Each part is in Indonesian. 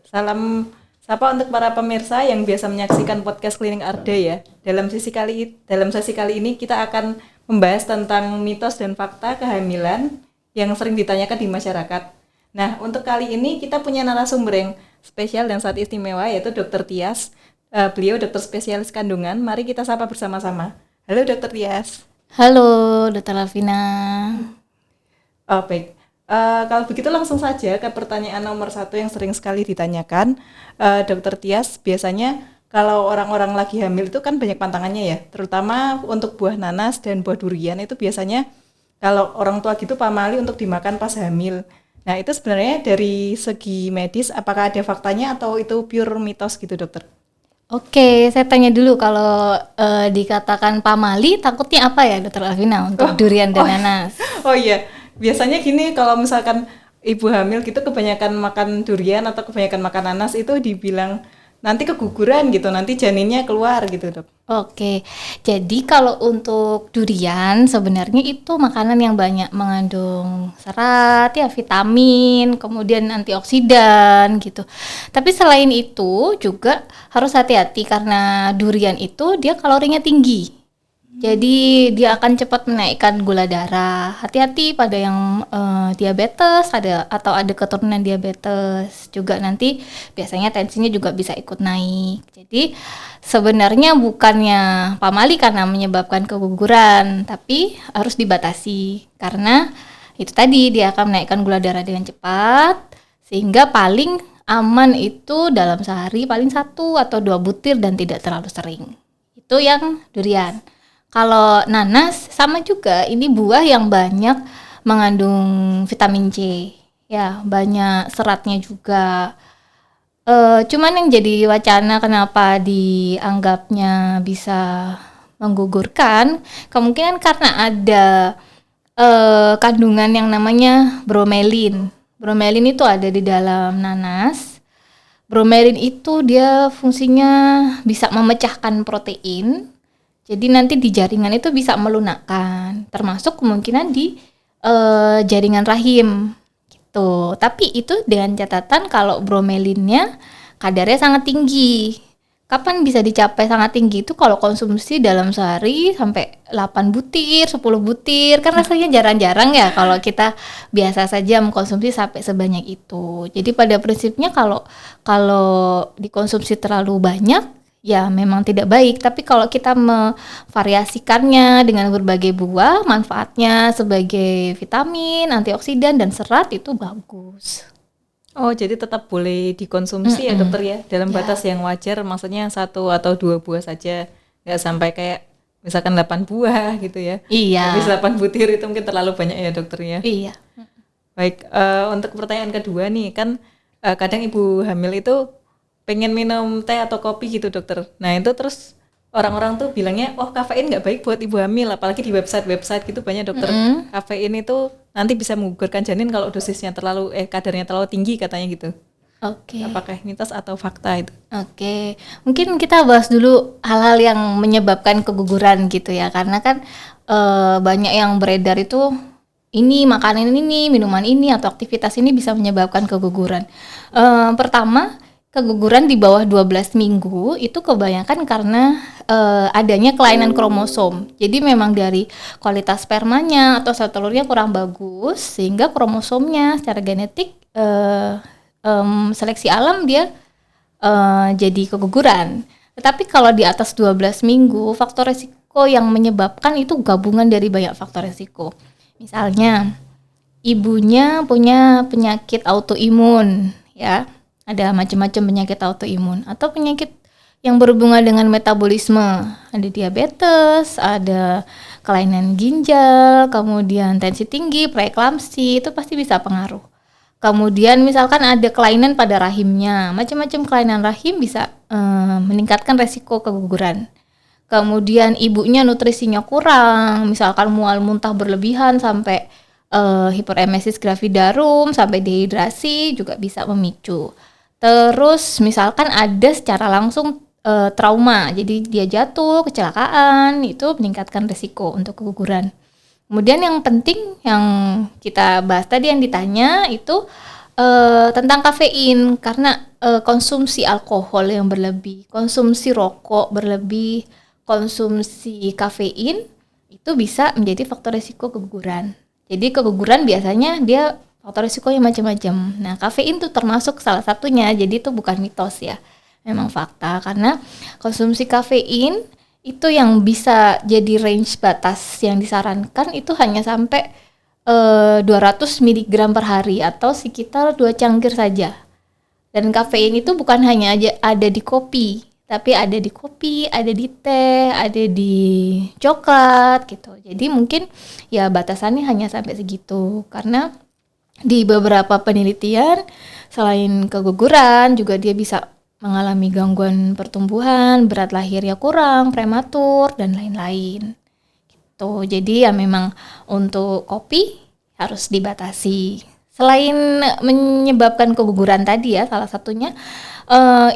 Salam sapa untuk para pemirsa yang biasa menyaksikan podcast Klinik Arda ya. Dalam sesi kali ini kita akan membahas tentang mitos dan fakta kehamilan yang sering ditanyakan di masyarakat. Nah, untuk kali ini kita punya narasumber yang spesial dan sangat istimewa, yaitu Dr. Tias. Beliau dokter spesialis kandungan. Mari kita sapa bersama-sama. Halo Dr. Tias. Halo Dr. Alvina. Baik. Kalau begitu langsung saja ke pertanyaan nomor 1 yang sering sekali ditanyakan. Dr. Tias, biasanya kalau orang-orang lagi hamil itu kan banyak pantangannya ya, terutama untuk buah nanas dan buah durian itu biasanya kalau orang tua gitu pamali untuk dimakan pas hamil. Nah, itu sebenarnya dari segi medis apakah ada faktanya atau itu pure mitos gitu, dokter? Oke, saya tanya dulu kalau dikatakan pamali takutnya apa ya Dr. Alvina untuk durian dan nanas? Oh iya, biasanya gini kalau misalkan ibu hamil gitu kebanyakan makan durian atau kebanyakan makan nanas itu dibilang nanti keguguran gitu, nanti janinnya keluar gitu, Dok. Oke, jadi kalau untuk durian sebenarnya itu makanan yang banyak mengandung serat, ya vitamin, kemudian antioksidan gitu. Tapi selain itu juga harus hati-hati karena durian itu dia kalorinya tinggi. Jadi dia akan cepat menaikkan gula darah. Hati-hati pada yang diabetes atau ada keturunan diabetes juga, nanti biasanya tensinya juga bisa ikut naik. Jadi sebenarnya bukannya pamali karena menyebabkan keguguran, tapi harus dibatasi karena itu tadi dia akan menaikkan gula darah dengan cepat, sehingga paling aman itu dalam sehari paling 1 atau 2 butir dan tidak terlalu sering. Itu yang durian. Kalau nanas sama juga, ini buah yang banyak mengandung vitamin C, ya banyak seratnya juga. Cuman yang jadi wacana kenapa dianggapnya bisa menggugurkan, kemungkinan karena ada kandungan yang namanya bromelin. Bromelin itu ada di dalam nanas. Bromelin itu dia fungsinya bisa memecahkan protein. Jadi nanti di jaringan itu bisa melunakkan, termasuk kemungkinan di jaringan rahim gitu. Tapi itu dengan catatan kalau bromelinnya kadarnya sangat tinggi. Kapan bisa dicapai sangat tinggi itu kalau konsumsi dalam sehari sampai 8 butir, 10 butir. Kan rasanya jarang-jarang ya kalau kita biasa saja mengkonsumsi sampai sebanyak itu. Jadi pada prinsipnya kalau dikonsumsi terlalu banyak ya memang tidak baik, tapi kalau kita memvariasikannya dengan berbagai buah, manfaatnya sebagai vitamin, antioksidan, dan serat itu bagus. Oh, jadi tetap boleh dikonsumsi ya dokter ya, dalam batas yang wajar, maksudnya 1 atau 2 buah saja, nggak sampai kayak misalkan 8 buah gitu ya. Iya. Habis 8 butir itu mungkin terlalu banyak ya dokter ya. Iya. Baik, untuk pertanyaan kedua nih, kan kadang ibu hamil itu pengen minum teh atau kopi gitu dokter. Nah itu terus orang-orang tuh bilangnya, oh kafein nggak baik buat ibu hamil, apalagi di website gitu banyak dokter. Kafein itu nanti bisa menggugurkan janin kalau dosisnya kadarnya terlalu tinggi katanya gitu. Oke. Apakah mitos atau fakta itu? Oke, mungkin kita bahas dulu hal-hal yang menyebabkan keguguran gitu ya, karena kan banyak yang beredar itu ini makanan ini, minuman ini atau aktivitas ini bisa menyebabkan keguguran. Pertama, keguguran di bawah 12 minggu itu kebanyakan karena adanya kelainan kromosom. Jadi memang dari kualitas spermanya atau sel telurnya kurang bagus, sehingga kromosomnya secara genetik seleksi alam dia jadi keguguran. Tetapi kalau di atas 12 minggu, faktor resiko yang menyebabkan itu gabungan dari banyak faktor resiko. Misalnya, ibunya punya penyakit autoimun, ya. Ada macam-macam penyakit autoimun atau penyakit yang berhubungan dengan metabolisme. Ada diabetes, ada kelainan ginjal, kemudian tensi tinggi, preeklamsi, itu pasti bisa pengaruh. Kemudian misalkan ada kelainan pada rahimnya, macam-macam kelainan rahim bisa meningkatkan resiko keguguran. Kemudian ibunya nutrisinya kurang, misalkan mual muntah berlebihan sampai hiperemesis gravidarum, sampai dehidrasi juga bisa memicu. Terus misalkan ada secara langsung trauma, jadi dia jatuh, kecelakaan, itu meningkatkan risiko untuk keguguran. Kemudian yang penting yang kita bahas tadi yang ditanya itu Tentang kafein, karena konsumsi alkohol yang berlebih, konsumsi rokok berlebih, konsumsi kafein itu bisa menjadi faktor risiko keguguran. Jadi keguguran biasanya dia faktor risikonya macam-macam. Nah, kafein tuh termasuk salah satunya. Jadi itu bukan mitos ya, memang fakta, karena konsumsi kafein itu yang bisa jadi range batas yang disarankan itu hanya sampai 200 mg per hari atau sekitar 2 cangkir saja. Dan kafein itu bukan hanya aja ada di kopi, tapi ada di kopi, ada di teh, ada di coklat gitu. Jadi mungkin ya batasannya hanya sampai segitu, karena di beberapa penelitian selain keguguran juga dia bisa mengalami gangguan pertumbuhan, berat lahirnya kurang, prematur dan lain-lain. Tuh, jadi ya memang untuk kopi harus dibatasi. Selain menyebabkan keguguran tadi ya, salah satunya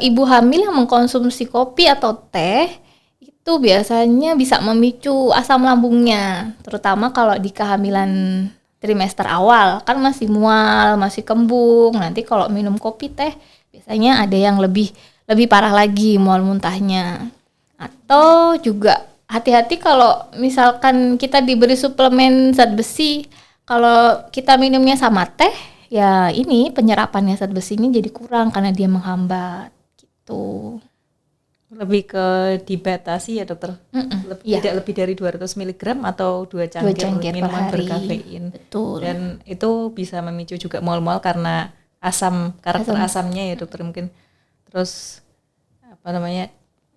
ibu hamil yang mengkonsumsi kopi atau teh itu biasanya bisa memicu asam lambungnya, terutama kalau di kehamilan trimester awal, kan masih mual, masih kembung. Nanti kalau minum kopi teh biasanya ada yang lebih parah lagi mual muntahnya. Atau juga hati-hati kalau misalkan kita diberi suplemen zat besi, kalau kita minumnya sama teh, ya ini penyerapannya zat besinya jadi kurang karena dia menghambat gitu. Lebih ke dibatasi ya dokter. Iya. Tidak lebih dari 200 mg atau 2 cangkir cangkir per minuman hari. berkafein. Betul. Dan itu bisa memicu juga mual-mual karena karakter asamnya ya dokter mungkin. Terus apa namanya,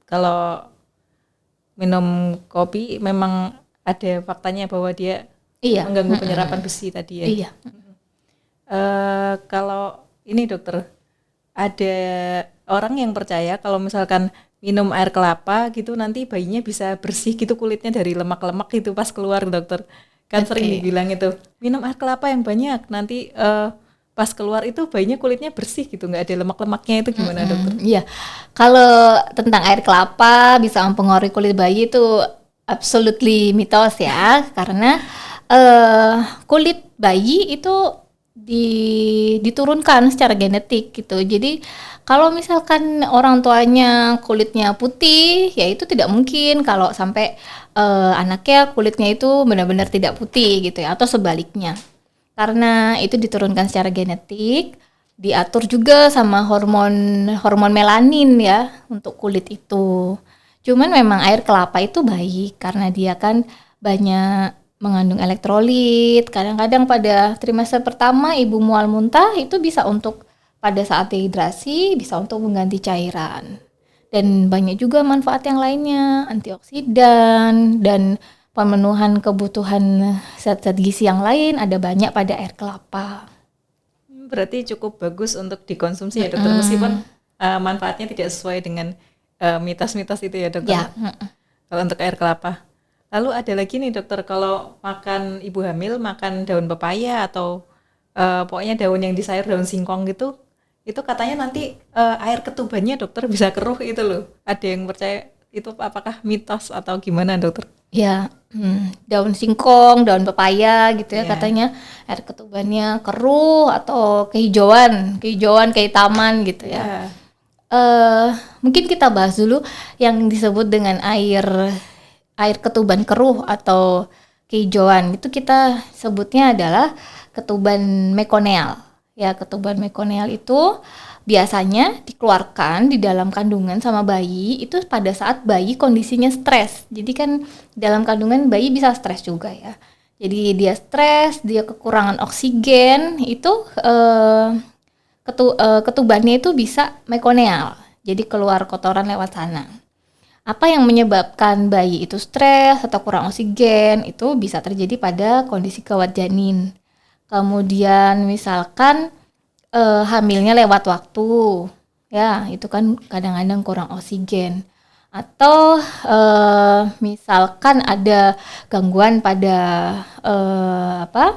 kalau minum kopi memang ada faktanya bahwa dia Iya. mengganggu penyerapan besi tadi ya. Iya. Kalau ini dokter, ada orang yang percaya kalau misalkan minum air kelapa gitu nanti bayinya bisa bersih gitu kulitnya dari lemak-lemak itu pas keluar dokter. Kan sering dibilang itu, minum air kelapa yang banyak nanti pas keluar itu bayinya kulitnya bersih gitu, nggak ada lemak-lemaknya, itu gimana dokter? Iya, kalau tentang air kelapa bisa mempengaruhi kulit bayi itu absolutely mitos ya, karena kulit bayi itu diturunkan secara genetik gitu. Jadi kalau misalkan orang tuanya kulitnya putih, ya itu tidak mungkin kalau sampai anaknya kulitnya itu benar-benar tidak putih gitu ya, atau sebaliknya. Karena itu diturunkan secara genetik, diatur juga sama hormon melanin ya untuk kulit itu. Cuman memang air kelapa itu baik karena dia kan banyak mengandung elektrolit. Kadang-kadang pada trimester pertama ibu mual muntah itu bisa untuk pada saat dehidrasi, bisa untuk mengganti cairan. Dan banyak juga manfaat yang lainnya, antioksidan dan pemenuhan kebutuhan zat-zat gizi yang lain ada banyak pada air kelapa. Berarti cukup bagus untuk dikonsumsi ya dokter, meskipun manfaatnya tidak sesuai dengan mitos-mitos itu ya dokter. Ya. Kalau untuk air kelapa. Lalu ada lagi nih dokter, kalau makan ibu hamil makan daun pepaya atau pokoknya daun yang di sayur, daun singkong gitu, itu katanya nanti air ketubannya dokter bisa keruh itu loh. Ada yang percaya itu, apakah mitos atau gimana dokter? Ya, daun singkong, daun pepaya gitu ya, Yeah. katanya air ketubannya keruh atau kehijauan kehitaman gitu ya. Mungkin kita bahas dulu yang disebut dengan air ketuban keruh atau kehijauan. Itu kita sebutnya adalah ketuban mekonial. Ya, ketuban mekonial itu biasanya dikeluarkan di dalam kandungan sama bayi itu pada saat bayi kondisinya stres. Jadi kan dalam kandungan bayi bisa stres juga ya. Jadi dia stres, dia kekurangan oksigen, itu ketubannya itu bisa mekonial. Jadi keluar kotoran lewat sana. Apa yang menyebabkan bayi itu stres atau kurang oksigen itu bisa terjadi pada kondisi kawat janin. Kemudian misalkan hamilnya lewat waktu, ya itu kan kadang-kadang kurang oksigen. Atau misalkan ada gangguan pada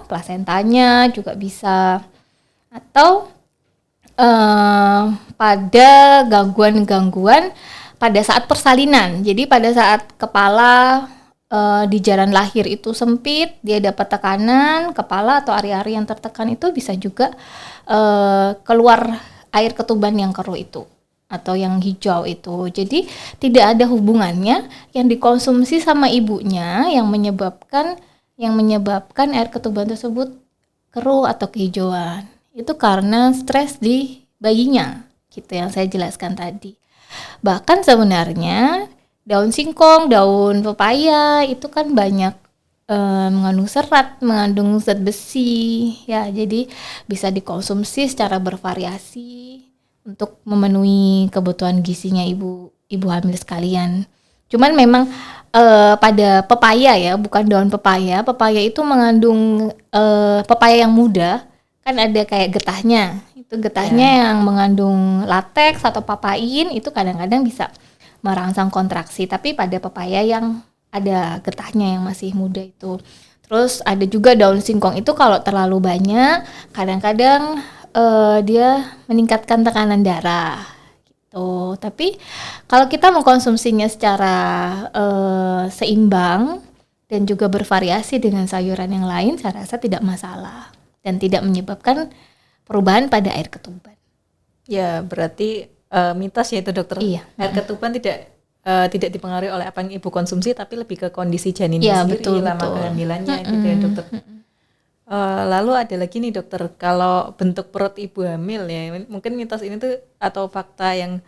plasentanya juga bisa. Atau pada gangguan-gangguan pada saat persalinan. Jadi pada saat kepala di jalan lahir itu sempit, dia dapat tekanan kepala atau ari-ari yang tertekan itu bisa juga keluar air ketuban yang keruh itu atau yang hijau itu. Jadi tidak ada hubungannya yang dikonsumsi sama ibunya yang menyebabkan air ketuban tersebut keruh atau kehijauan. Itu karena stres di bayinya, gitu yang saya jelaskan tadi. Bahkan sebenarnya daun singkong, daun pepaya itu kan banyak mengandung serat, mengandung zat besi, ya. Jadi bisa dikonsumsi secara bervariasi untuk memenuhi kebutuhan gizinya ibu hamil sekalian. Cuman memang pada pepaya ya, bukan daun pepaya. Pepaya itu mengandung pepaya yang muda, kan ada kayak getahnya. Itu getahnya yang mengandung lateks atau papain itu kadang-kadang bisa merangsang kontraksi, tapi pada pepaya yang ada getahnya yang masih muda itu. Terus ada juga daun singkong itu kalau terlalu banyak kadang-kadang dia meningkatkan tekanan darah gitu. Tapi kalau kita mengkonsumsinya secara seimbang dan juga bervariasi dengan sayuran yang lain, saya rasa tidak masalah dan tidak menyebabkan perubahan pada air ketuban. Ya, berarti mitos ya itu dokter. Iya. Air ketuban tidak dipengaruhi oleh apa yang ibu konsumsi, tapi lebih ke kondisi Ya, janinnya sendiri, betul. lama kehamilannya gitu ya dokter. Lalu ada lagi nih dokter, kalau bentuk perut ibu hamil ya, mungkin mitos ini tuh atau fakta yang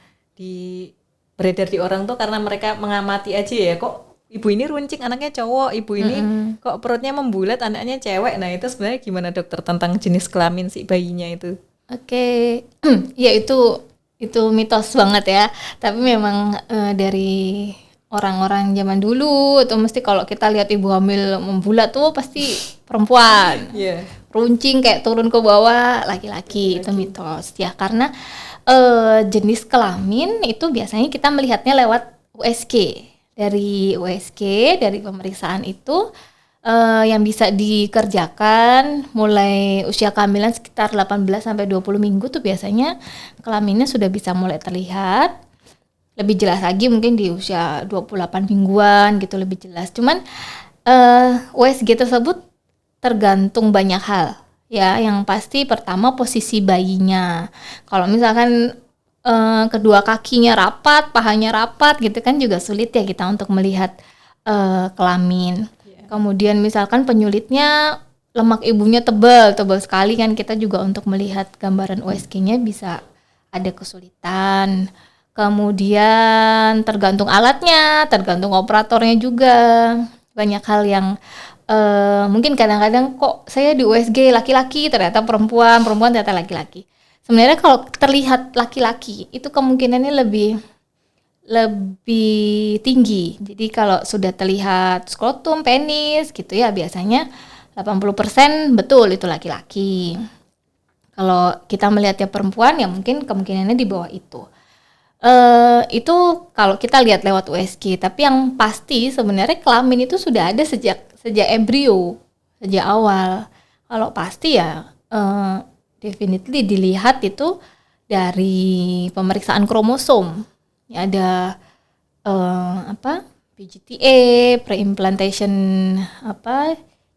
beredar di orang tuh karena mereka mengamati aja ya, kok ibu ini runcing anaknya cowok, ibu ini kok perutnya membulat anaknya cewek. Nah itu sebenarnya gimana dokter tentang jenis kelamin si bayinya itu? Oke, ya itu mitos banget ya. Tapi memang dari orang-orang zaman dulu atau mesti kalau kita lihat ibu hamil membulat tuh pasti perempuan. Runcing kayak turun ke bawah laki-laki. Itu mitos ya, karena jenis kelamin itu biasanya kita melihatnya lewat USG. Dari USG, dari pemeriksaan itu yang bisa dikerjakan mulai usia kehamilan sekitar 18 sampai 20 minggu tuh biasanya kelaminnya sudah bisa mulai terlihat. Lebih jelas lagi mungkin di usia 28 mingguan gitu lebih jelas. Cuman USG tersebut tergantung banyak hal. Ya, yang pasti pertama posisi bayinya. Kalau misalkan kedua kakinya rapat, pahanya rapat gitu kan juga sulit ya kita untuk melihat kelamin. Kemudian misalkan penyulitnya lemak ibunya tebal sekali kan kita juga untuk melihat gambaran USG-nya bisa ada kesulitan. Kemudian tergantung alatnya, tergantung operatornya juga. Banyak hal yang mungkin kadang-kadang kok saya di USG laki-laki ternyata perempuan ternyata laki-laki. Sebenarnya kalau terlihat laki-laki itu kemungkinannya lebih tinggi. Jadi kalau sudah terlihat skrotum, penis gitu ya biasanya 80% betul itu laki-laki. Kalau kita melihatnya perempuan ya mungkin kemungkinannya di bawah itu. Itu kalau kita lihat lewat USG, tapi yang pasti sebenarnya kelamin itu sudah ada sejak embrio, sejak awal. Kalau pasti ya definitely dilihat itu dari pemeriksaan kromosom. Ya, ada PGTA, pre-implantation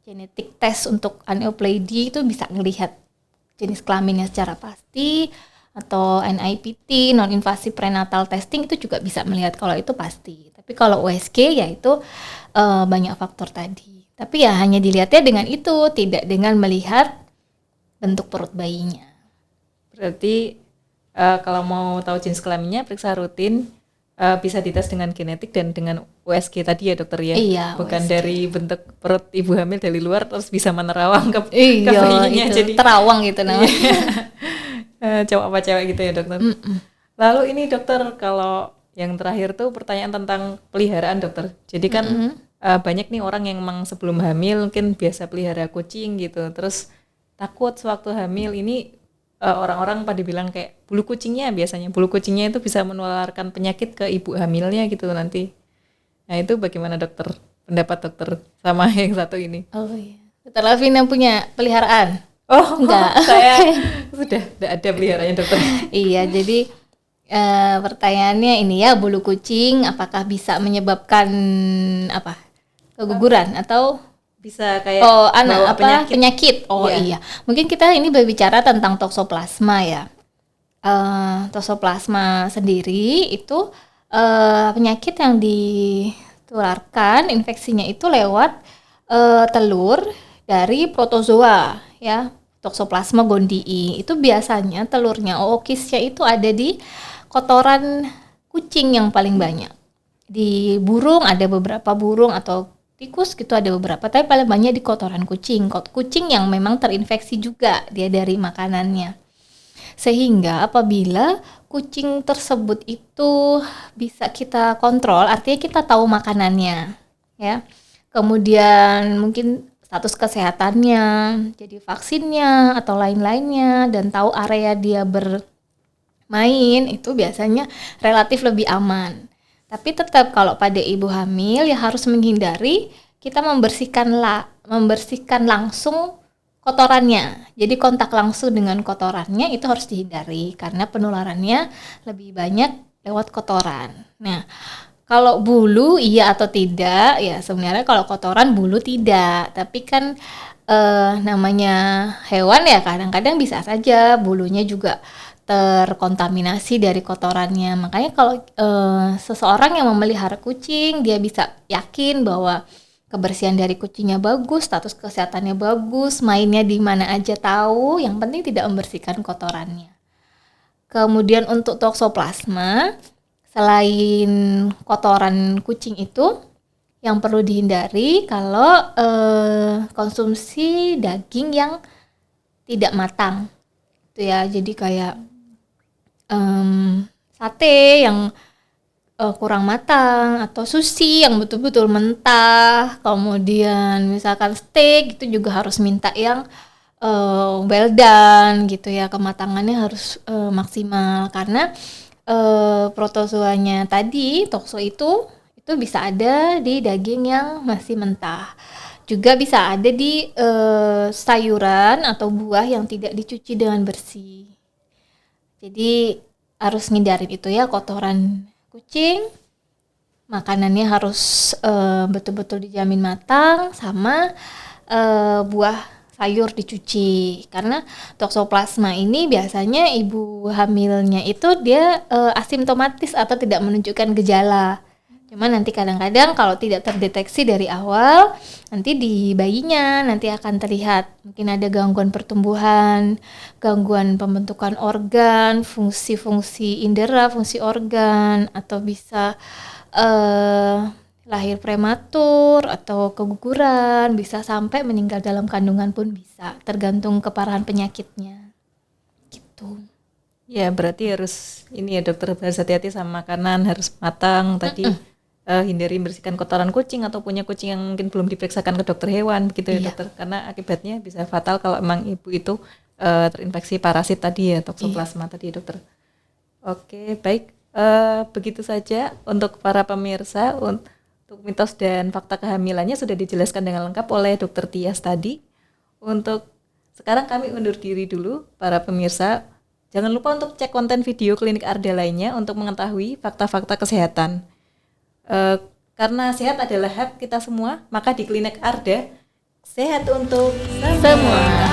genetic test untuk aneuploidy itu bisa ngelihat jenis kelaminnya secara pasti, atau NIPT, non-invasive prenatal testing itu juga bisa melihat kalau itu pasti. Tapi kalau USG ya itu banyak faktor tadi. Tapi ya hanya dilihatnya dengan itu, tidak dengan melihat bentuk perut bayinya. Berarti kalau mau tahu jenis kelaminnya periksa rutin, bisa dites dengan genetik dan dengan USG tadi ya dokter ya. Iya, bukan USG. dari bentuk perut ibu hamil dari luar terus bisa menerawang ke Iya, bayinya itu jadi terawang gitu namanya. cowok apa cewek gitu ya dokter. Lalu ini dokter, kalau yang terakhir tuh pertanyaan tentang peliharaan dokter. Jadi kan banyak nih orang yang memang sebelum hamil mungkin biasa pelihara kucing gitu, terus takut sewaktu hamil ini orang-orang pada bilang kayak bulu kucingnya itu bisa menularkan penyakit ke ibu hamilnya gitu nanti. Nah itu bagaimana dokter, pendapat dokter sama yang satu ini? Oh iya. Dokter Lavina punya peliharaan? Oh enggak. Saya sudah tidak ada peliharaannya dokter. Iya, jadi pertanyaannya ini ya, bulu kucing apakah bisa menyebabkan keguguran atau Bisa kayak bawa bawa penyakit. Oh iya. Mungkin kita ini berbicara tentang toksoplasma ya. Toksoplasma sendiri itu penyakit yang ditularkan, infeksinya itu lewat telur dari protozoa ya. Toksoplasma gondii itu biasanya telurnya, ookisnya itu ada di kotoran kucing yang paling banyak. Di burung ada beberapa burung atau tikus gitu ada beberapa, tapi paling banyak di kotoran kucing. Kucing yang memang terinfeksi juga dia dari makanannya. Sehingga apabila kucing tersebut itu bisa kita kontrol, artinya kita tahu makanannya, ya. Kemudian mungkin status kesehatannya, jadi vaksinnya atau lain-lainnya, dan tahu area dia bermain, itu biasanya relatif lebih aman. Tapi tetap kalau pada ibu hamil ya harus menghindari kita membersihkan langsung kotorannya. Jadi kontak langsung dengan kotorannya itu harus dihindari karena penularannya lebih banyak lewat kotoran. Nah, kalau bulu iya atau tidak ya sebenarnya kalau kotoran bulu tidak, tapi kan namanya hewan ya kadang-kadang bisa saja bulunya juga terkontaminasi dari kotorannya. Makanya kalau seseorang yang memelihara kucing, dia bisa yakin bahwa kebersihan dari kucingnya bagus, status kesehatannya bagus, mainnya di mana aja tahu, yang penting tidak membersihkan kotorannya. Kemudian untuk toksoplasma, selain kotoran kucing itu, yang perlu dihindari kalau konsumsi daging yang tidak matang. Itu ya, jadi kayak sate yang kurang matang atau sushi yang betul-betul mentah, kemudian misalkan steak itu juga harus minta yang well done gitu ya, kematangannya harus maksimal karena protozoanya tadi tokso itu bisa ada di daging yang masih mentah, juga bisa ada di sayuran atau buah yang tidak dicuci dengan bersih. Jadi harus ngindarin itu ya, kotoran kucing, makanannya harus betul-betul dijamin matang, sama buah sayur dicuci. Karena toksoplasma ini biasanya ibu hamilnya itu dia asimptomatis atau tidak menunjukkan gejala. Cuman nanti kadang-kadang kalau tidak terdeteksi dari awal, nanti di bayinya nanti akan terlihat mungkin ada gangguan pertumbuhan, gangguan pembentukan organ, fungsi-fungsi indera, fungsi organ, atau bisa lahir prematur atau keguguran, bisa sampai meninggal dalam kandungan pun bisa, tergantung keparahan penyakitnya. Gitu. Ya, berarti harus ini ya dokter, harus hati-hati sama makanan, harus matang tadi. Hindari membersihkan kotoran kucing atau punya kucing yang mungkin belum diperiksakan ke dokter hewan begitu ya dokter, karena akibatnya bisa fatal kalau emang ibu itu terinfeksi parasit tadi ya, toksoplasma tadi dokter. Oke, baik, begitu saja untuk para pemirsa. Untuk mitos dan fakta kehamilannya sudah dijelaskan dengan lengkap oleh dokter Tias tadi. Untuk sekarang kami undur diri dulu para pemirsa. Jangan lupa untuk cek konten video Klinik Arda lainnya untuk mengetahui fakta-fakta kesehatan. Karena sehat adalah hak kita semua, maka di Klinik Arda sehat untuk semua.